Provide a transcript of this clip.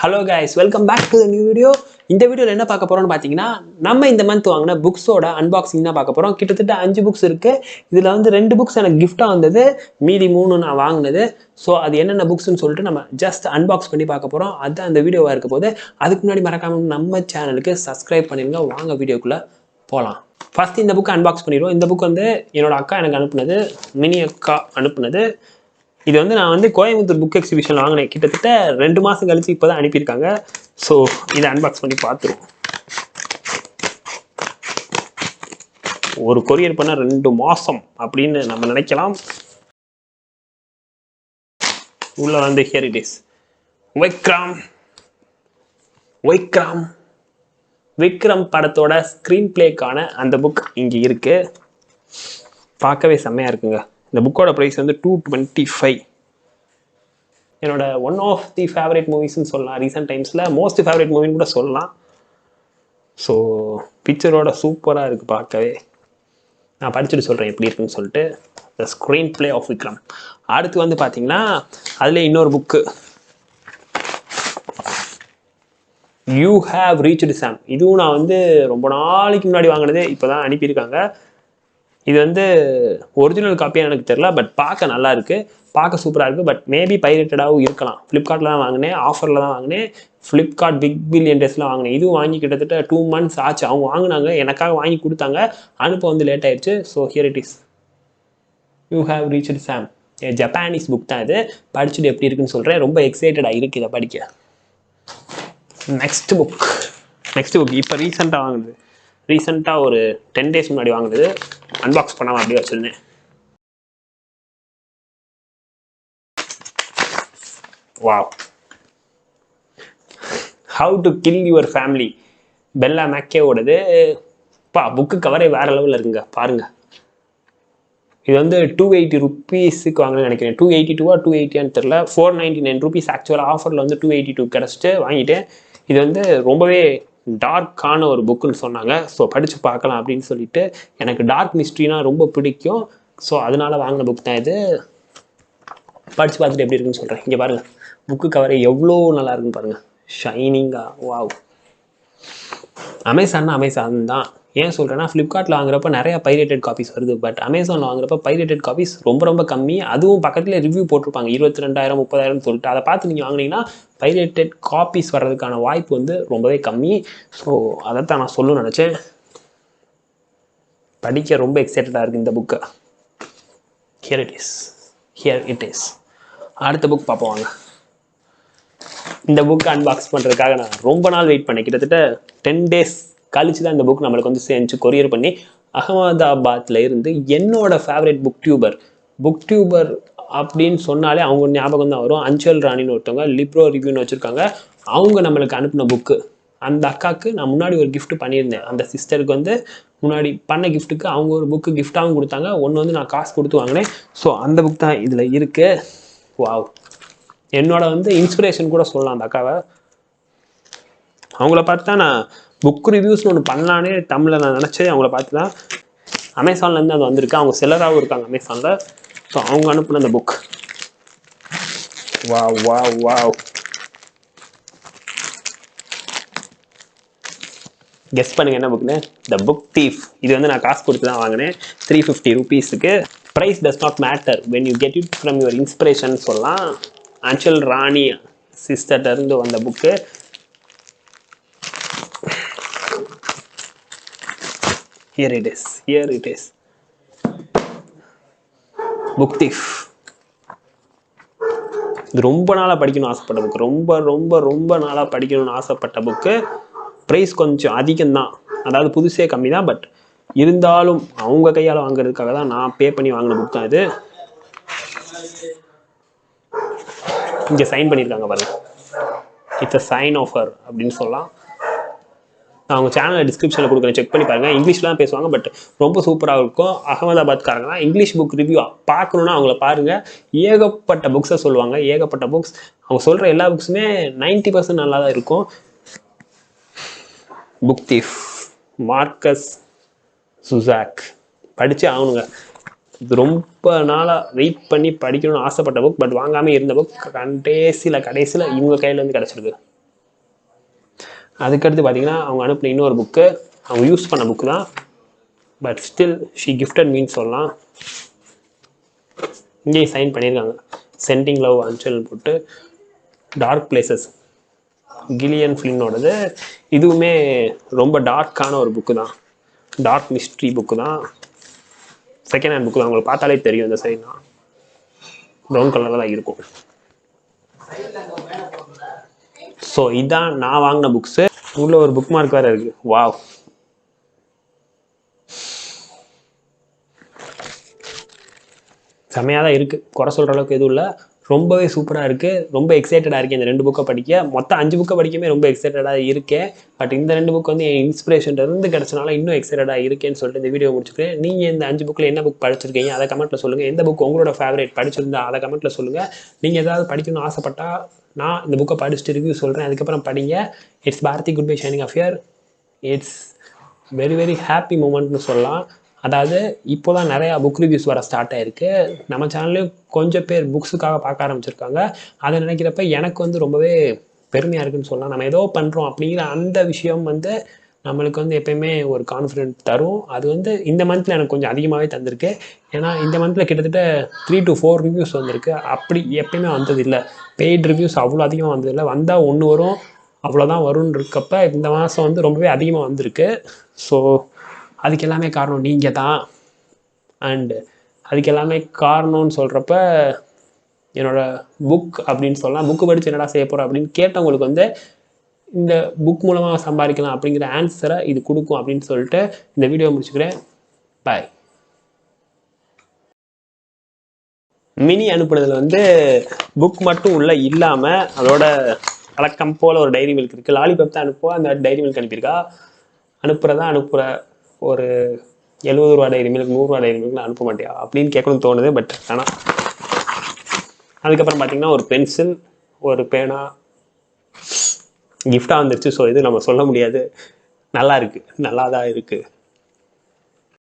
Hello guys, welcome back to the new video. இந்த வீடியோல என்ன பார்க்க போறோம்னு பாத்தீங்கன்னா நம்ம இந்த மந்த் வாங்குன புக்ஸோட அன்பாக்சிங் தான் பார்க்க போறோம். கிட்டத்தட்ட 5 புக்ஸ் இருக்கு. இதுல வந்து 2 புக்ஸ் எனக்கு gift-ஆ வந்தது. மீதி 3 நான் வாங்குனது. சோ அது என்னென்ன புக்ஸ்னு சொல்லிட்டு நம்ம just unbox பண்ணி பார்க்க போறோம். அதான் அந்த வீடியோவா இருக்க போகுது. அதுக்கு முன்னாடி மறக்காம நம்ம சேனலுக்கு subscribe பண்ணிருங்க. வாங்க வீடியோக்குள்ள போலாம். ஃபர்ஸ்ட் இந்த புக் அன்பாக்ஸ் பண்ணிடுவோம். இந்த புக் வந்து என்னோட அக்கா எனக்கு அனுப்புனது. மினி அக்கா அனுப்புனது. இது வந்து நான் வந்து கோயம்புத்தூர் புக் எக்ஸிபிஷன் வாங்கினேன். கிட்டத்தட்ட 2 மாசம் கழிச்சு இப்போதான் அனுப்பியிருக்காங்க. ஸோ இதை அன்பாக்ஸ் பண்ணி பார்த்துருவோம். ஒரு கொரியர் பண்ண 2 மாசம் அப்படின்னு நம்ம நினைக்கலாம். உள்ள வந்து ஹியர் இட் இஸ். விக்ரம் படத்தோட ஸ்கிரீன் பிளேக்கான அந்த புக் இங்கே இருக்கு. பார்க்கவே செம்மையா இருக்குங்க. இந்த புக்கோட ப்ரைஸ் வந்து 225. என்னோட ஒன் ஆஃப் தி ஃபேவரட் மூவிஸ்ன்னு சொல்லலாம். ரீசெண்ட் டைம்ஸில் மோஸ்ட் ஃபேவரட் மூவின்னு கூட சொல்லலாம். ஸோ பிக்சரோட சூப்பராக இருக்குது பார்க்கவே. நான் படிச்சுட்டு சொல்கிறேன் எப்படி இருக்குன்னு சொல்லிட்டு. The screen play off Vikram. அடுத்து வந்து பார்த்தீங்கன்னா அதில் இன்னொரு book, you have reached Sam. இதுவும் நான் வந்து ரொம்ப நாளைக்கு முன்னாடி வாங்கினதே, இப்போ தான் அனுப்பியிருக்காங்க. இது வந்து ஒரிஜினல் காப்பியாக எனக்கு தெரியல, பட் பார்க்க நல்லா இருக்குது, பார்க்க சூப்பராக இருக்குது. பட் மேபி பைரேட்டடாகவும் இருக்கலாம். ஃப்ளிப்கார்ட்டில் தான் வாங்கினேன், ஆஃபரில் தான் வாங்கினேன். ஃப்ளிப்கார்ட் பிக் பில்லியன் டேஸில் வாங்கினேன். இதுவும் வாங்கி கிட்டத்தட்ட 2 months ஆச்சு. அவங்க வாங்கினாங்க, எனக்காக வாங்கி கொடுத்தாங்க, அனுப்ப வந்து லேட் ஆயிடுச்சு. So here it is, you have reached Sam. Japanese book தான் இது. படிச்சுட்டு எப்படி இருக்குன்னு சொல்கிறேன். ரொம்ப எக்ஸைட்டடாக இருக்குது இதை படிக்க. நெக்ஸ்ட் புக் இப்போ ரீசெண்டாக ஒரு 10 days முன்னாடி வாங்கினது. அன்பாக்ஸ் பண்ணாமல் அப்படியே வச்சுருந்தேன். Wow, how to kill your family, Bella மேக்கேவோடது. புக்கு கவரே வேற லெவலில் இருக்குங்க, பாருங்க. இது வந்து 280 rupeesக்கு வாங்கினேன்னு நினைக்கிறேன். 282 280 தெரியல. 499 rupees ஆக்சுவலாக ஆஃபரில் வந்து 282 கிடச்சிட்டு வாங்கிட்டேன். இது வந்து ரொம்பவே டார்க்கான ஒரு புக்குன்னு சொன்னாங்க. ஸோ படித்து பார்க்கலாம் அப்படின்னு சொல்லிட்டு. எனக்கு டார்க் மிஸ்ட்ரினா ரொம்ப பிடிக்கும். ஸோ அதனால வாங்கின புக் தான் இது. படித்து பார்த்துட்டு எப்படி இருக்குன்னு சொல்கிறேன். இங்கே பாருங்கள், புக்கு கவரை எவ்வளோ நல்லா இருக்குன்னு பாருங்கள். ஷைனிங்காக, வாவ். அமேசான் தான். ஏன் சொல்கிறேன்னா, ஃப்ளிப்கார்ட்டில் வாங்குறப்ப நிறையா பைரேட்டட் காப்பீஸ் வருது. பட் அமேசானில் வாங்குறப்ப பைரேட்டட் காப்பீஸ் ரொம்ப கம்மி. அதுவும் பக்கத்தில் ரிவ்யூ போட்டிருப்பாங்க 22,000 30,000 சொல்லிட்டு. அதை பார்த்து நீங்கள் வாங்கினீங்கன்னா பைரேட்டட் காப்பீஸ் வர்றதுக்கான வாய்ப்பு வந்து ரொம்பவே கம்மி. ஸோ அதைத்தான் நான் சொல்ல நினச்சேன். படிக்க ரொம்ப எக்ஸைட்டடாக இருக்குது இந்த புக்கை. Here it is. அடுத்த புக் பார்ப்போம் வாங்க. இந்த புக் அன்பாக்ஸ் பண்ணுறதுக்காக நான் ரொம்ப நாள் வெயிட் பண்ணேன். கிட்டத்தட்ட 10 days கழிச்சு தான் இந்த புக் நம்மளுக்கு வந்து சேர்ந்து கொரியர் பண்ணி. அகமதாபாத்தில் இருந்து என்னோட ஃபேவரட் புக் டியூபர் அப்படின்னு சொன்னாலே அவங்க ஞாபகம் தான் வரும். அஞ்சல் ராணின்னு ஒருத்தவங்க லிப்ரோ ரிவ்யூன்னு வச்சுருக்காங்க. அவங்க நம்மளுக்கு அனுப்பின புக்கு. அந்த அக்காவுக்கு நான் முன்னாடி ஒரு கிஃப்ட் பண்ணியிருந்தேன். அந்த சிஸ்டருக்கு வந்து முன்னாடி பண்ண கிஃப்ட்டுக்கு அவங்க ஒரு புக்கு கிஃப்டாகவும் கொடுத்தாங்க. ஒன்று வந்து நான் காசு கொடுத்து வாங்கினேன். ஸோ அந்த புக் தான் இதில் இருக்குது. வாவ், என்னோட வந்து இன்ஸ்பிரேஷன் கூட சொல்லலாம் அந்த அக்காவை. அவங்கள பார்த்து தான் நான் புக் ரிவ்யூஸ்னு ஒன்று பண்ணலானே தமிழில் நான் நினச்சேன். அவங்கள பார்த்து தான். அமேசான்லேருந்து அது வந்திருக்கு. அவங்க செல்லராகவும் இருக்காங்க அமேசானில். ஸோ அவங்க அனுப்புன அந்த புக். வாவ். கெஸ் பண்ணுங்க என்ன புக்னு. The book thief. இது வந்து நான் காசு கொடுத்து தான் வாங்கினேன். 350 rupeesக்கு. Price does not matter when you get it from your inspiration சொல்லலாம். அஞ்சல் ராணி சிஸ்டர்லேருந்து வந்த book. Here it is. Book thief. இது ரொம்ப நாளாக படிக்கணும்னு ஆசைப்பட்ட புக்கு. ரொம்ப நாளாக படிக்கணும்னு ஆசைப்பட்ட புக்கு. ப்ரைஸ் கொஞ்சம் அதிகம்தான். அதாவது புதுசே கம்மி தான். பட் இருந்தாலும் அவங்க கையால் வாங்குறதுக்காக தான் நான் பே பண்ணி வாங்கின புக் தான் இது. இங்கே சைன் பண்ணியிருக்காங்க பாருங்க. இட்ஸ் அ சைன் ஆஃபர் அப்படின்னு சொல்லலாம். நான் அவங்க சேனலில் டிஸ்கிரிப்ஷனில் கொடுக்குறேன், செக் பண்ணி பாருங்கள். இங்கிலீஷ்லாம் பேசுவாங்க, பட் ரொம்ப சூப்பராக இருக்கும். அகமதாபாத்காரங்க தான். இங்கிலீஷ் புக் ரிவ்யூ பார்க்கணுன்னா அவங்கள பாருங்கள். ஏகப்பட்ட புக்ஸை சொல்லுவாங்க, ஏகப்பட்ட புக்ஸ். அவங்க சொல்கிற எல்லா புக்ஸுமே 90% நல்லா தான் இருக்கும். Book thief, Markus Zusak. படித்தே ஆகணுங்க. இது ரொம்ப நாளாக வெயிட் பண்ணி படிக்கணும்னு ஆசைப்பட்ட புக். பட் வாங்காமல் இருந்த புக் கடைசியில் இவங்க கையிலேருந்து கிடச்சிருக்கு. அதுக்கடுத்து பார்த்தீங்கன்னா அவங்க அனுப்பின இன்னொரு புக்கு, அவங்க யூஸ் பண்ண புக்கு தான், பட் ஸ்டில் ஷீ கிஃப்டட் மீன்னு சொல்லலாம். இங்கேயும் சைன் பண்ணியிருக்காங்க, சென்டிங் லவ் அன்சல் போட்டு. டார்க் பிளேசஸ் கில்லியன் ஃபிலினோடது. இதுவுமே ரொம்ப டார்க்கான ஒரு புக்கு தான், டார்க் மிஸ்ட்ரி புக்கு தான். செகண்ட் ஹேண்ட் புக்கு தான், உங்களுக்கு பார்த்தாலே தெரியும். இந்த சைடு தான் ப்ரௌன் கலரில் தான் இருக்கும். ஸோ இதுதான் நான் வாங்கின புக்ஸு. உள்ள ஒரு புக் மார்க் வேறு இருக்குது. வாவ், செம்மையாக தான் இருக்குது, குறை சொல்கிற அளவுக்கு எதுவும் இல்லை. ரொம்பவே சூப்பராக இருக்குது. ரொம்ப எக்ஸைட்டடாக இருக்கேன் இந்த 2 புக்கை படிக்க. மொத்தம் 5 புக்கை படிக்கவே ரொம்ப எக்ஸைட்டடாக இருக்கேன். பட் இந்த 2 புக் வந்து என் இன்ஸ்பிரேஷன்லேருந்து கிடச்சனால இன்னும் எக்ஸைட்டடாக இருக்கேன்னு சொல்லிட்டு இந்த வீடியோ முடிச்சுக்கிறேன். நீங்கள் இந்த 5 புக்கில் என்ன புக் படிச்சிருக்கீங்க அதை கமெண்ட்டில் சொல்லுங்கள். எந்த புக் உங்களோட ஃபேவரேட் படிச்சிருந்தா அதை கமெண்ட்டில் சொல்லுங்கள். நீங்கள் ஏதாவது படிக்கணும்னு ஆசைப்பட்டா நான் இந்த புக்கை படிச்சுட்டு ரிவ்யூ சொல்கிறேன், அதுக்கப்புறம் படிங்க. It's pretty good by shining of year. It's very very happy மூமெண்ட்னு சொல்லலாம். அதாவது இப்போ தான் நிறையா புக் ரிவ்யூஸ் வர ஸ்டார்ட் ஆகிருக்கு. நம்ம சேனல்லையும் கொஞ்சம் பேர் புக்ஸுக்காக பார்க்க ஆரம்பிச்சிருக்காங்க. அதை நினைக்கிறப்ப எனக்கு வந்து ரொம்பவே பெருமையாக இருக்குதுன்னு சொல்லலாம். நம்ம ஏதோ பண்ணுறோம் அப்படிங்கிற அந்த விஷயம் வந்து நம்மளுக்கு வந்து எப்பயுமே ஒரு கான்ஃபிடென்ட் தரும். அது வந்து இந்த மந்தில் எனக்கு கொஞ்சம் அதிகமாகவே தந்திருக்கு. ஏன்னா இந்த மந்தில் கிட்டத்தட்ட 3 to 4 ரிவ்யூஸ் வந்திருக்கு. அப்படி எப்பயுமே வந்ததில்லை. பெய்ட் ரிவ்யூஸ் அவ்வளோ அதிகமாக வந்ததில்லை. வந்தால் 1 வரும், அவ்வளோதான் வரும்னு இருக்கப்ப இந்த மாதம் வந்து ரொம்பவே அதிகமாக வந்திருக்கு. ஸோ அதுக்கு எல்லாமே காரணம் நீங்கள் தான். அண்டு அதுக்கு எல்லாமே காரணம்னு சொல்கிறப்ப என்னோடய புக் அப்படின்னு சொல்லலாம். புக்கு படித்து என்னடா செய்ய போகிறோம் அப்படின்னு கேட்டவங்களுக்கு வந்து இந்த புக் மூலமாக சம்பாதிக்கலாம் அப்படிங்கிற ஆன்சரை இது கொடுக்கும் அப்படின்னு சொல்லிட்டு இந்த வீடியோ முடிச்சுக்கிறேன். பாய். மினி அனுப்புனதில் வந்து புக் மட்டும் உள்ள இல்லாமல் அதோட வழக்கம் போல் ஒரு டைரி மில்க் இருக்குது. லாலிபப் தான் அனுப்புவோம், அந்த டைரி மில்க் அனுப்பியிருக்கா. அனுப்புகிற ஒரு 70 ரூபா டைரி மில்க் 100 ரூபா டைரி மில்க் அனுப்ப மாட்டியா அப்படின்னு கேட்கணும்னு தோணுது. பட் ஆனால் அதுக்கப்புறம் பார்த்தீங்கன்னா ஒரு பென்சில், ஒரு பேனா கிஃப்டாக வந்துருச்சு. ஸோ இது நம்ம சொல்ல முடியாது. நல்லா இருக்குது, நல்லா தான் இருக்குது.